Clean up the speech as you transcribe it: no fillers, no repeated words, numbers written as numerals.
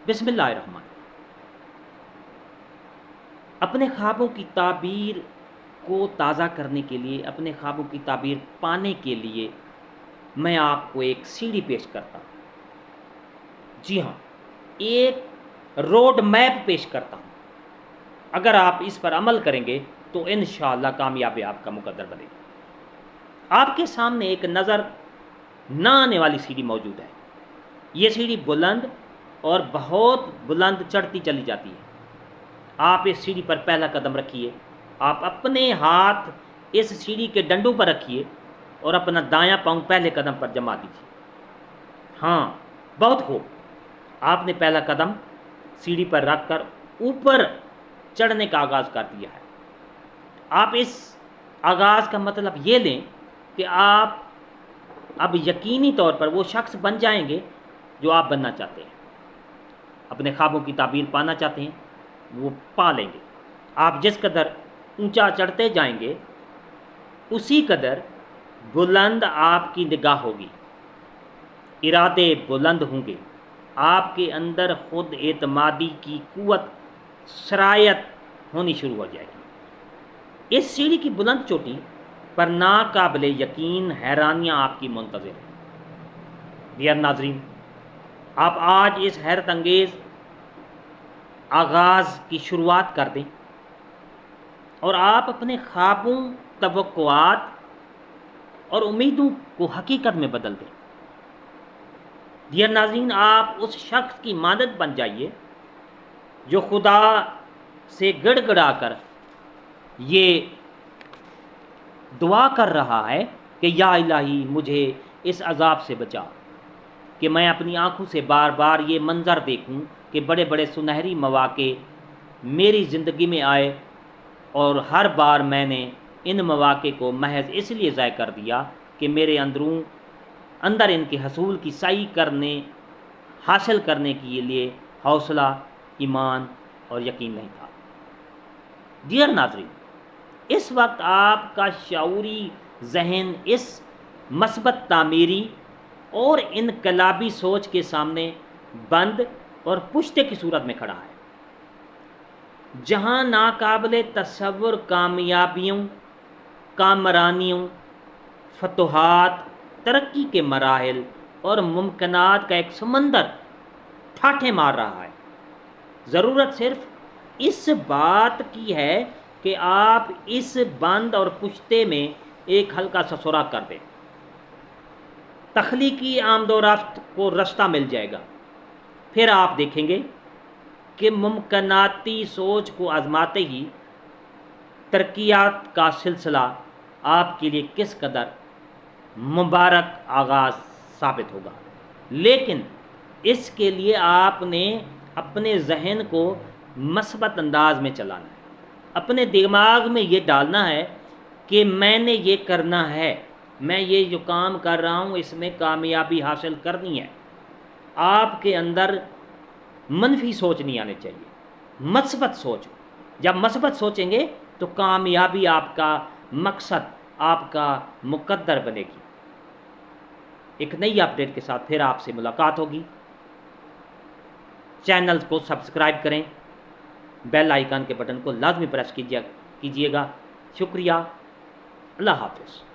बिस्मिल्लाहिर्रहमान। अपने ख्वाबों की ताबीर को ताज़ा करने के लिए, अपने ख्वाबों की ताबीर पाने के लिए मैं आपको एक सीढ़ी पेश करता हूँ। जी हाँ, एक रोड मैप पेश करता हूँ। अगर आप इस पर अमल करेंगे तो इंशाअल्लाह कामयाबी आपका मुकद्दर बनेगी। आपके सामने एक नज़र ना आने वाली सीढ़ी मौजूद है। ये सीढ़ी बुलंद और बहुत बुलंद चढ़ती चली जाती है। आप इस सीढ़ी पर पहला कदम रखिए। आप अपने हाथ इस सीढ़ी के डंडों पर रखिए और अपना दायां पांव पहले कदम पर जमा दीजिए। हाँ, बहुत खूब। आपने पहला कदम सीढ़ी पर रखकर ऊपर चढ़ने का आगाज़ कर दिया है। आप इस आगाज़ का मतलब ये लें कि आप अब यकीनी तौर पर वो शख्स बन जाएंगे जो आप बनना चाहते हैं। अपने ख्वाबों की ताबीर पाना चाहते हैं, वो पा लेंगे। आप जिस कदर ऊंचा चढ़ते जाएंगे उसी कदर बुलंद आपकी निगाह होगी, इरादे बुलंद होंगे, आपके अंदर खुद एतमादी की कुव्वत सरायत होनी शुरू हो जाएगी। इस सीढ़ी की बुलंद चोटी पर नाकाबिले यकीन हैरानियाँ आपकी मुंतज़िर हैं। डियर नाज़रीन, आप आज इस हैरत अंगेज़ आगाज़ की शुरुआत कर दें और आप अपने ख्वाबों, तवक्कुआत और उम्मीदों को हकीकत में बदल दें। डियर नाज़रीन, आप उस शख्स की मानद बन जाइए जो खुदा से गिड़गिड़ा कर ये दुआ कर रहा है कि या इलाही मुझे इस अज़ाब से बचा, कि मैं अपनी आँखों से बार बार ये मंज़र देखूं कि बड़े बड़े सुनहरी मौक़े मेरी ज़िंदगी में आए और हर बार मैंने इन मौक़े को महज इसलिए ज़ाय कर दिया कि मेरे अंदर इनके हसूल की सही हासिल करने के लिए हौसला, ईमान और यकीन नहीं था। डियर नाज़रीन, इस वक्त आपका शऊरी जहन इस मस्बत तामीरी और इनकलाबी सोच के सामने बंद और पुश्ते की सूरत में खड़ा है, जहां नाकाबिले तसव्वुर कामयाबियों, कामरानियों, फतुहात, तरक्की के मराहिल और मुमकिनात का एक समंदर ठाठे मार रहा है। ज़रूरत सिर्फ इस बात की है कि आप इस बंद और पुश्ते में एक हल्का सा सुराख कर दें। तख्लीकी आमदोरफ्त को रास्ता मिल जाएगा। फिर आप देखेंगे कि मुमकिनाती सोच को आजमाते ही तरक्यात का सिलसिला आपके लिए किस कदर मुबारक आगाज़ साबित होगा। लेकिन इसके लिए आपने अपने जहन को मस्बत अंदाज में चलाना है। अपने दिमाग में ये डालना है कि मैंने ये करना है, मैं ये जो काम कर रहा हूँ इसमें कामयाबी हासिल करनी है। आपके अंदर मनफी सोच नहीं आनी चाहिए, मस्बत सोच। जब मस्बत सोचेंगे तो कामयाबी आपका मकसद, आपका मुकद्दर बनेगी। एक नई अपडेट के साथ फिर आपसे मुलाकात होगी। चैनल को सब्सक्राइब करें, बेल आइकन के बटन को लाजमी प्रेस कीजिएगा। शुक्रिया। अल्लाह हाफ़िज़।